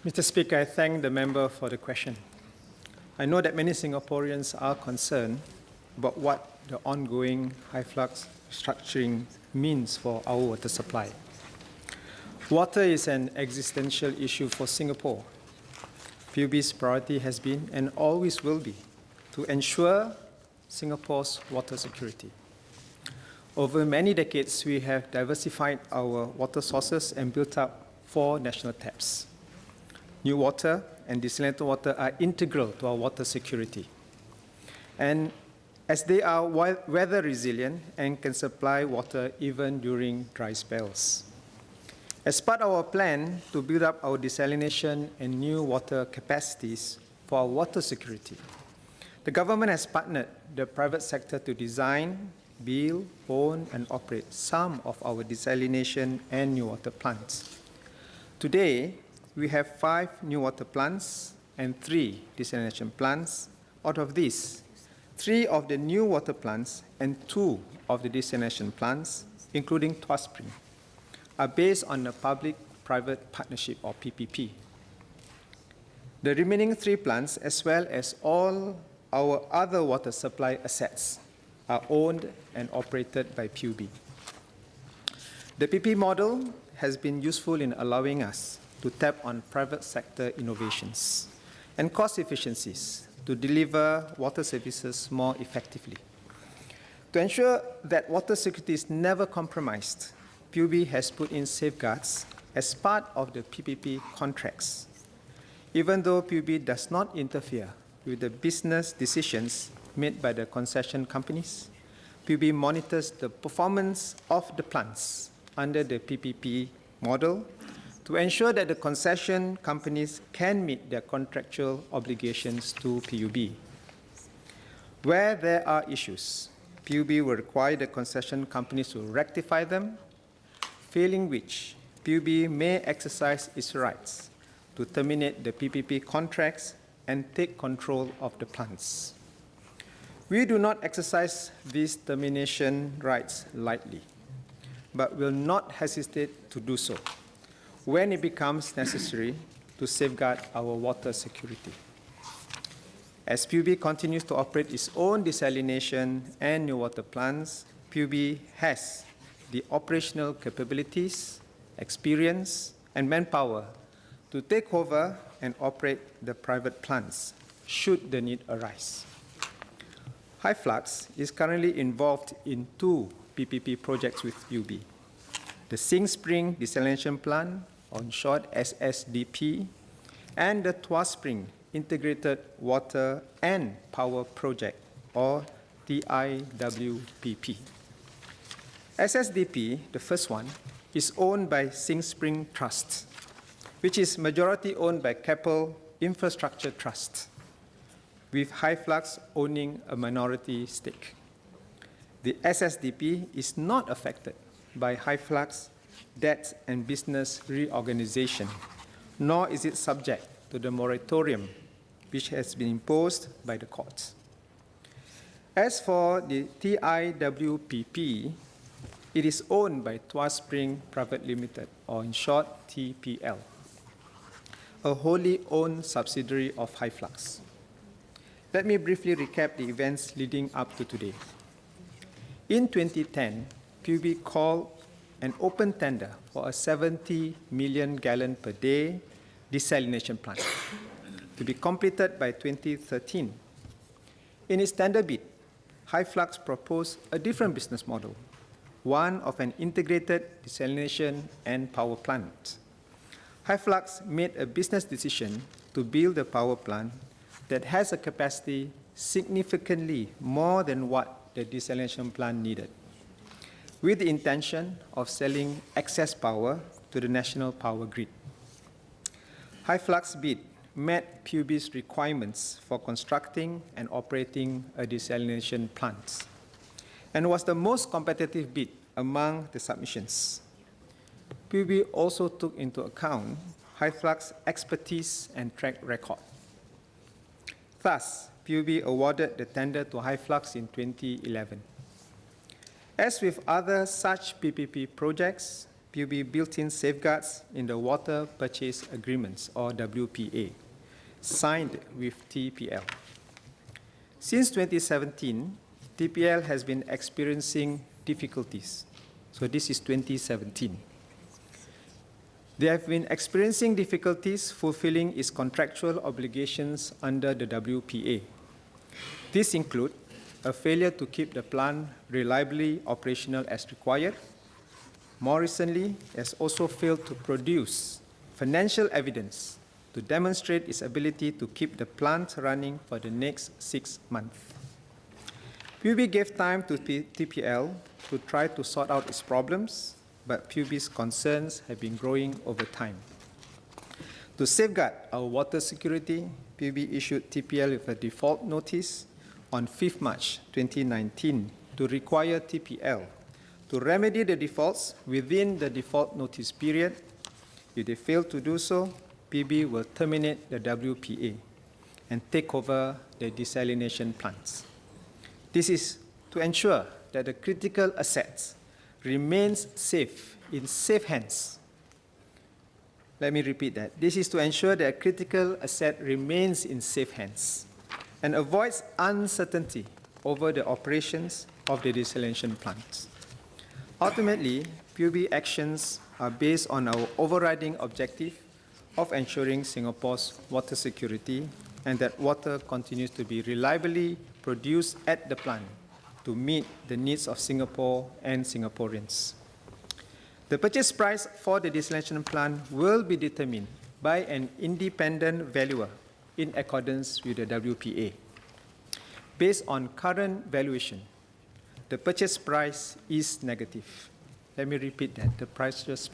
Mr. Speaker, I thank the member for the question. I know that many Singaporeans are concerned about what the ongoing Hyflux restructuring means for our water supply. Water is an existential issue for Singapore. PUB's priority has been and always will be to ensure Singapore's water security. Over many decades, we have diversified our water sources and built up 4 national taps. New water and desalinated water are integral to our water security, and as they are weather resilient and can supply water even during dry spells. As part of our plan to build up our desalination and new water capacities for our water security, the government has partnered the private sector to design, build, own, and operate some of our desalination and new water plants. Today, we have 5 new water plants and 3 desalination plants. Out of these, 3 of the new water plants and 2 of the desalination plants, including Tuas Spring, are based on a public-private partnership or PPP. The remaining 3 plants, as well as all our other water supply assets, are owned and operated by PUB. The PP model has been useful in allowing us to tap on private sector innovations and cost efficiencies to deliver water services more effectively. To ensure that water security is never compromised, PUB has put in safeguards as part of the PPP contracts. Even though PUB does not interfere with the business decisions made by the concession companies, PUB monitors the performance of the plants under the PPP model to ensure that the concession companies can meet their contractual obligations to PUB. Where there are issues, PUB will require the concession companies to rectify them, failing which PUB may exercise its rights to terminate the PPP contracts and take control of the plants. We do not exercise these termination rights lightly, but will not hesitate to do so when it becomes necessary to safeguard our water security. As PUB continues to operate its own desalination and new water plants, PUB has the operational capabilities, experience, and manpower to take over and operate the private plants should the need arise. Hyflux is currently involved in 2 PPP projects with PUB: the Sing Spring Desalination Plant, on short SSDP, and the Tuas Spring Integrated Water and Power Project, or TIWPP. SSDP, the first one, is owned by Sing Spring Trust, which is majority owned by Keppel Infrastructure Trust, with Hyflux owning a minority stake. The SSDP is not affected by Hyflux debt and business reorganization, nor is it subject to the moratorium which has been imposed by the courts. As for the TIWPP, it is owned by Tuas Spring Private Limited, or in short, TPL, a wholly owned subsidiary of Hyflux. Let me briefly recap the events leading up to today. In 2010, PUB called an open tender for a 70 million gallon per day desalination plant to be completed by 2013. In its tender bid, Hyflux proposed a different business model, one of an integrated desalination and power plant. Hyflux made a business decision to build a power plant that has a capacity significantly more than what the desalination plant needed, with the intention of selling excess power to the national power grid. Hyflux bid met PUB's requirements for constructing and operating a desalination plant, and was the most competitive bid among the submissions. PUB also took into account Hyflux's expertise and track record. Thus, PUB awarded the tender to Hyflux in 2011. As with other such PPP projects, PUB built-in safeguards in the Water Purchase Agreements, or WPA, signed with TPL. Since 2017, TPL has been experiencing difficulties. So this is 2017. They have been experiencing difficulties fulfilling its contractual obligations under the WPA. These include a failure to keep the plant reliably operational as required. More recently, it has also failed to produce financial evidence to demonstrate its ability to keep the plant running for the next 6 months. PUB gave time to TPL to try to sort out its problems, but PUB's concerns have been growing over time. To safeguard our water security, PUB issued TPL with a default notice on 5th March 2019 to require TPL to remedy the defaults within the default notice period. If they fail to do so, PUB will terminate the WPA and take over the desalination plants. This is to ensure that the critical assets remains safe in safe hands. Let me repeat that. This is to ensure that a critical asset remains in safe hands and avoids uncertainty over the operations of the desalination plants. Ultimately, PUB actions are based on our overriding objective of ensuring Singapore's water security and that water continues to be reliably produced at the plant to meet the needs of Singapore and Singaporeans. The purchase price for the desalination plant will be determined by an independent valuer in accordance with the WPA. Based on current valuation, the purchase price is negative. Let me repeat that. The purchase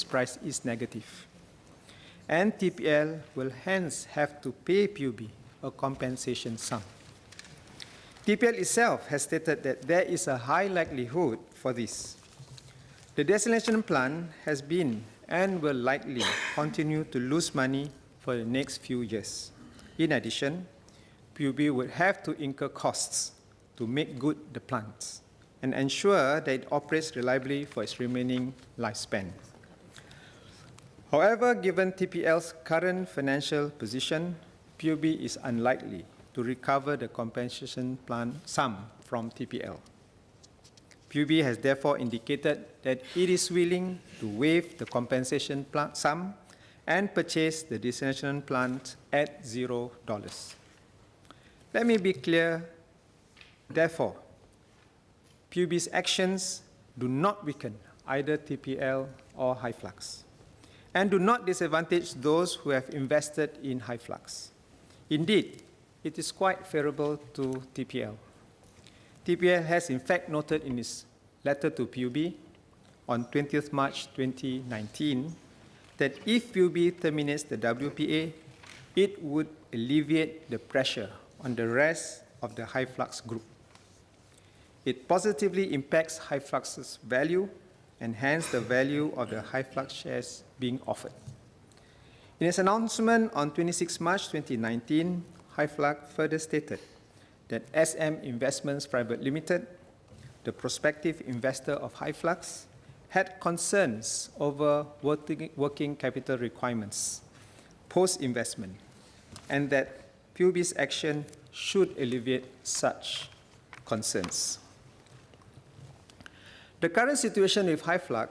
price is negative. And TPL will hence have to pay PUB a compensation sum. TPL itself has stated that there is a high likelihood for this. The desalination plant has been and will likely continue to lose money for the next few years. In addition, PUB would have to incur costs to make good the plant and ensure that it operates reliably for its remaining lifespan. However, given TPL's current financial position, PUB is unlikely to recover the compensation plan sum from TPL. PUB has therefore indicated that it is willing to waive the compensation sum and purchase the desalination plant at $0. Let me be clear, therefore, PUB's actions do not weaken either TPL or Hyflux and do not disadvantage those who have invested in Hyflux. Indeed, it is quite favorable to TPL. TPL has in fact noted in its letter to PUB on 20th March 2019 that if PUB terminates the WPA, it would alleviate the pressure on the rest of the Hyflux group. It positively impacts Hyflux's value and hence the value of the Hyflux shares being offered. In its announcement on 26 March 2019, Hyflux further stated that SM Investments Private Limited, the prospective investor of Hyflux, had concerns over working capital requirements post-investment and that PUB's action should alleviate such concerns. The current situation with Hyflux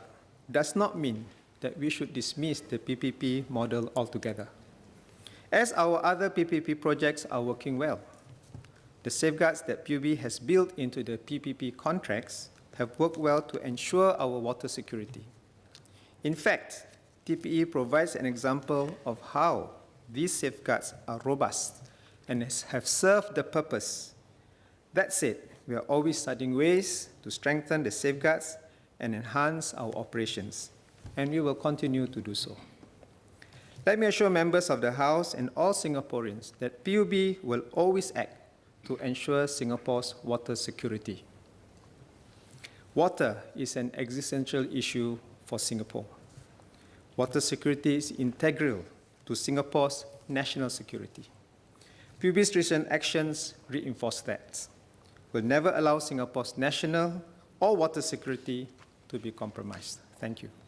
does not mean that we should dismiss the PPP model altogether, as our other PPP projects are working well. The safeguards that PUB has built into the PPP contracts have worked well to ensure our water security. In fact, TPE provides an example of how these safeguards are robust and have served the purpose. That said, we are always studying ways to strengthen the safeguards and enhance our operations, and we will continue to do so. Let me assure members of the House and all Singaporeans that PUB will always act to ensure Singapore's water security. Water is an existential issue for Singapore. Water security is integral to Singapore's national security. PUB's recent actions reinforce that. We'll never allow Singapore's national or water security to be compromised. Thank you.